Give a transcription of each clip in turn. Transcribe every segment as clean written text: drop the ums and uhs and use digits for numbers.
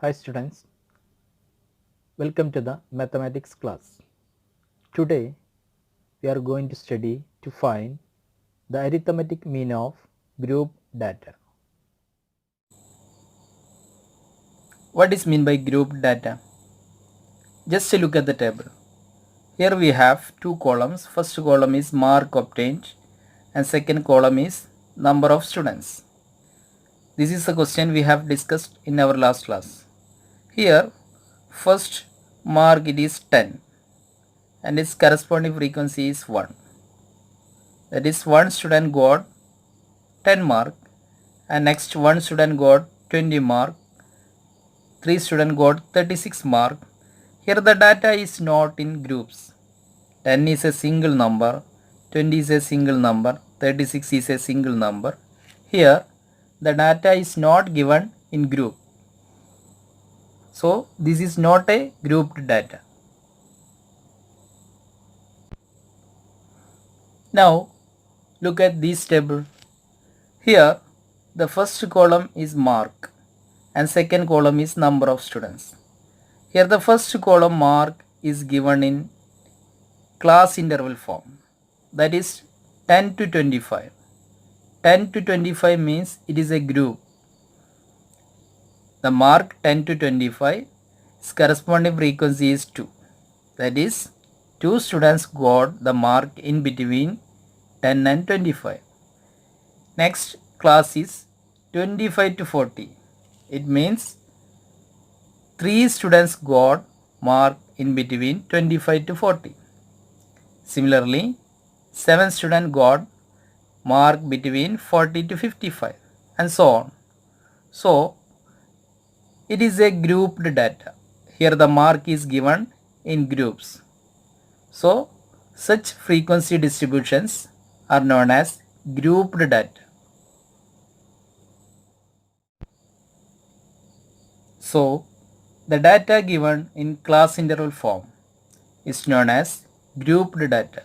Hi students, welcome to the mathematics class. Today we are going to study to find the arithmetic mean of group data. What is mean by grouped data? Just look at the table. Here we have two columns. First column is mark obtained and second column is number of students. This is a question we have discussed in our last class. Here first mark it is 10 and its corresponding frequency is 1. That is one student got 10 mark and next one student got 20 mark. 3 student got 36 mark. Here the data is not in groups. 10 is a single number, 20 is a single number, 36 is a single number. Here the data is not given in group. So this is not a grouped data. Now look at this table. Here the first column is mark and second column is number of students. Here the first column mark is given in class interval form, that is 10 to 25. 10 to 25 means it is a group. The mark 10 to 25, its corresponding frequency is 2. That is 2 students got the mark in between 10 and 25. Next class is 25 to 40. It means 3 students got mark in between 25 to 40. Similarly, 7 students got mark between 40 to 55 and so on. So, it is a grouped data. Here the mark is given in groups. So, such frequency distributions are known as grouped data. So, the data given in class interval form is known as grouped data.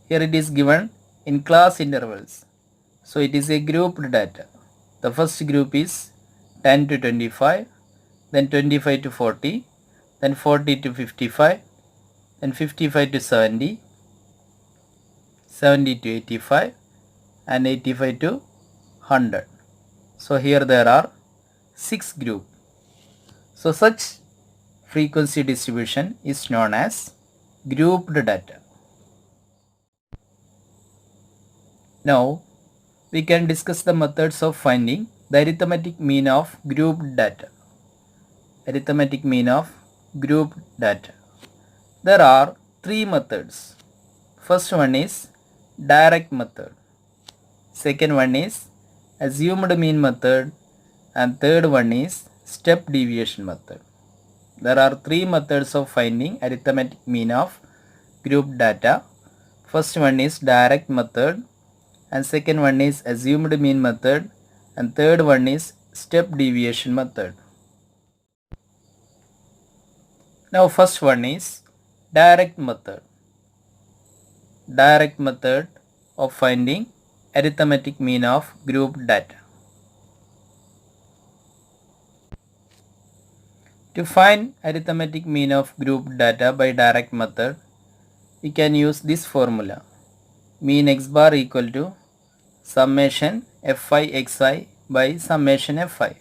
Here it is given in class intervals. So it is a grouped data. The first group is 10 to 25, then 25 to 40, then 40 to 55, then 55 to 70, 70 to 85, and 85 to 100. So here there are 6 groups. So such frequency distribution is known as grouped data. Now we can discuss the methods of finding the arithmetic mean of grouped data. Arithmetic mean of grouped data. There are 3 methods. First one is direct method. Second one is assumed mean method, and third one is step deviation method. There are 3 methods of finding arithmetic mean of grouped data. First one is direct method, and second one is assumed mean method, and third one is step deviation method. Now first one is direct method. Direct method of finding arithmetic mean of grouped data. To find arithmetic mean of grouped data by direct method, we can use this formula. Mean x bar equal to summation fi xi by summation fi.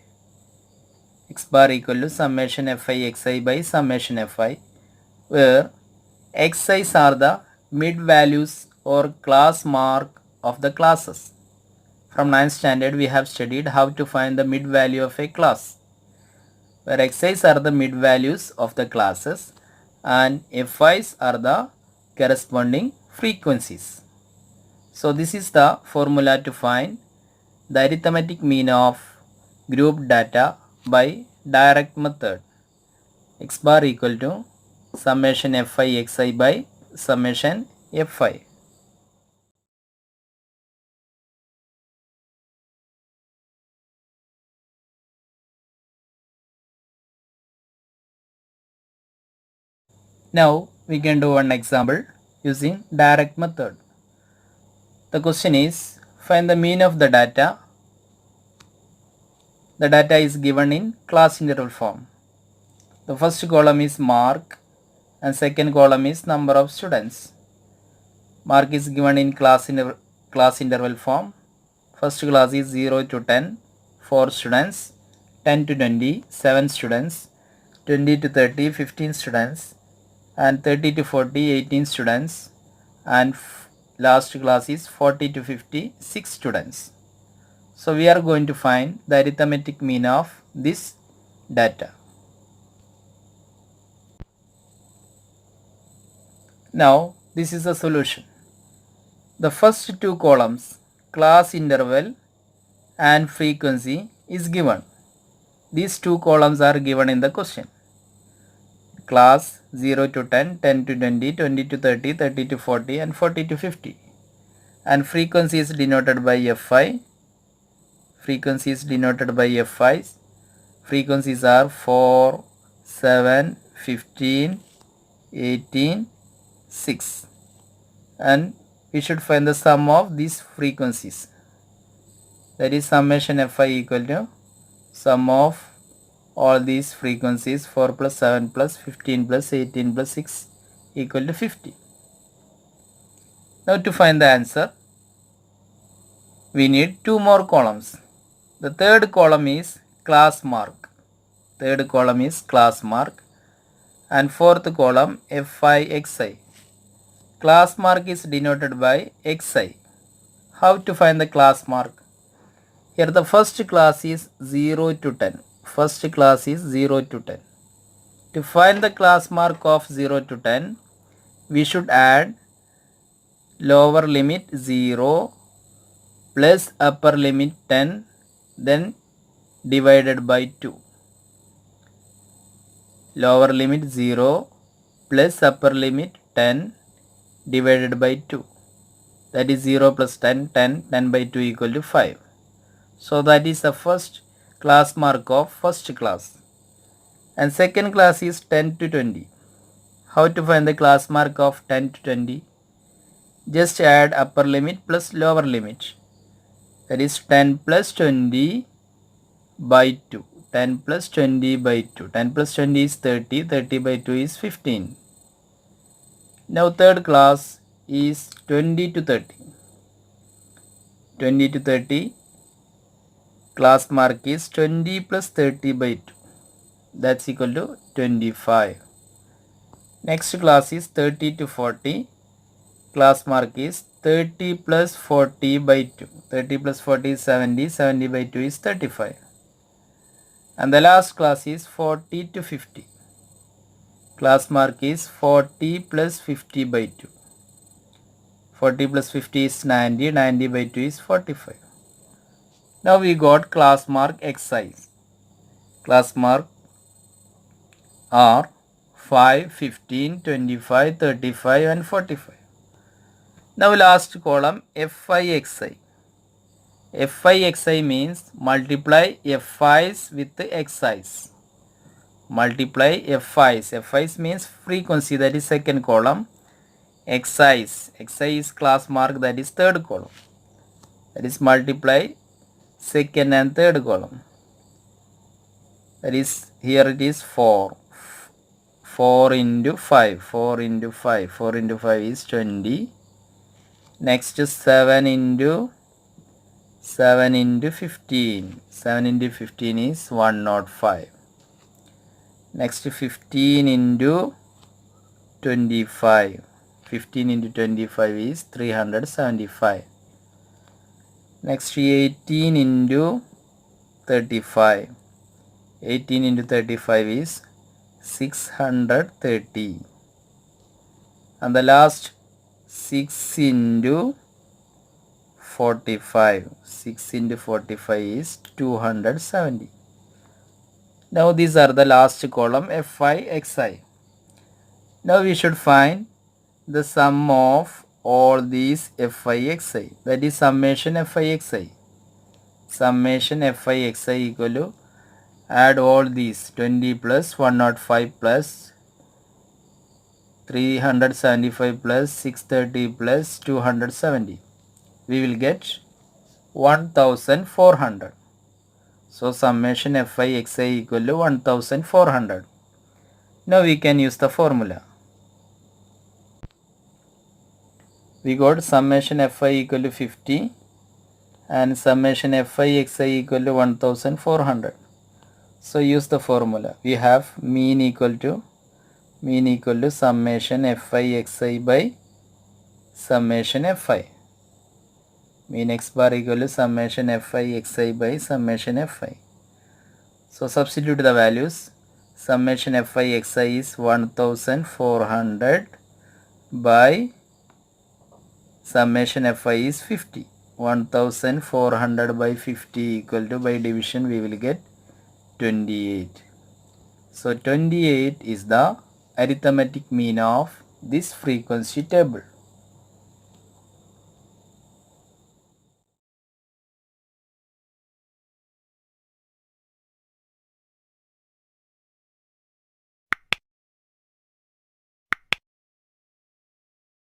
X bar equal to summation fi xi by summation fi, where xi's are the mid values or class mark of the classes. From 9th standard we have studied how to find the mid value of a class, where xi's are the mid values of the classes and fi's are the corresponding frequencies. So this is the formula to find the arithmetic mean of grouped data by direct method. X bar equal to summation fi xi by summation fi. Now we can do one example using direct method. The question is, find the mean of the data The data is given in class interval form. The first column is mark and second column is number of students. Mark is given in class interval form. First class is 0 to 10, 4 students, 10 to 20, 7 students, 20 to 30, 15 students, and 30 to 40, 18 students, and last class is 40 to 50, 6 students. So we are going to find the arithmetic mean of this data. Now this is the solution. The first two columns, class interval and frequency, is given. These two columns are given in the question. Class 0 to 10, 10 to 20, 20 to 30, 30 to 40 and 40 to 50. And frequency is denoted by Fi. Frequency is denoted by Fi. Frequencies are 4, 7, 15, 18, 6. And we should find the sum of these frequencies. That is summation Fi equal to sum of all these frequencies, 4 plus 7 plus 15 plus 18 plus 6 equal to 50. Now to find the answer, we need two more columns. The third column is class mark. Third column is class mark and fourth column Fi Xi. Class mark is denoted by Xi. How to find the class mark? Here the first class is 0 to 10. First class is 0 to 10. To find the class mark of 0 to 10, we should add lower limit 0 plus upper limit 10, then divided by 2. Lower limit 0 plus upper limit 10 divided by 2. That is 0 plus 10, 10, 10 by 2 equal to 5. So that is the first class mark of first class. And second class is 10 to 20. How to find the class mark of 10 to 20? Just add upper limit plus lower limit. That is 10 plus 20 by 2. 10 plus 20 by 2. 10 plus 20 is 30. 30 by 2 is 15. Now third class is 20 to 30. 20 to 30. Class mark is 20 plus 30 by 2. That's equal to 25. Next class is 30 to 40. Class mark is 30 plus 40 by 2. 30 plus 40 is 70. 70 by 2 is 35. And the last class is 40 to 50. Class mark is 40 plus 50 by 2. 40 plus 50 is 90. 90 by 2 is 45. Now we got class mark Xi. Class mark are 5, 15, 25, 35 and 45. Now last column Fi Xi. Fi Xi means multiply Fi's with Xi's. Multiply Fi's. Fi's means frequency, that is second column. Xi's. Xi is class mark, that is third column. That is multiply second and third column. That is, here it is 4. 4 into 5. 4 into 5. 4 into 5 is 20. Next 7 into 15. 7 into 15 is 105. Next 15 into 25. 15 into 25 is 375. Next 18 into 35. 18 into 35 is 630. And the last 6 into 45. 6 into 45 is 270. Now these are the last column Fi Xi. Now we should find the sum of all these Fi Xi. That is summation Fi Xi. Summation Fi Xi equal to add all these 20 plus 105 plus 375 plus 630 plus 270. We will get 1400. So summation fi xi equal to 1400. Now we can use the formula. We got summation fi equal to 50 and summation fi xi equal to 1400. So use the formula. We have mean equal to summation fi xi by summation fi. Mean x bar equal to summation fi xi by summation fi. So substitute the values. Summation fi xi is 1400 by summation fi is 50. 1400 by 50 equal to, by division we will get 28. So 28 is the arithmetic mean of this frequency table.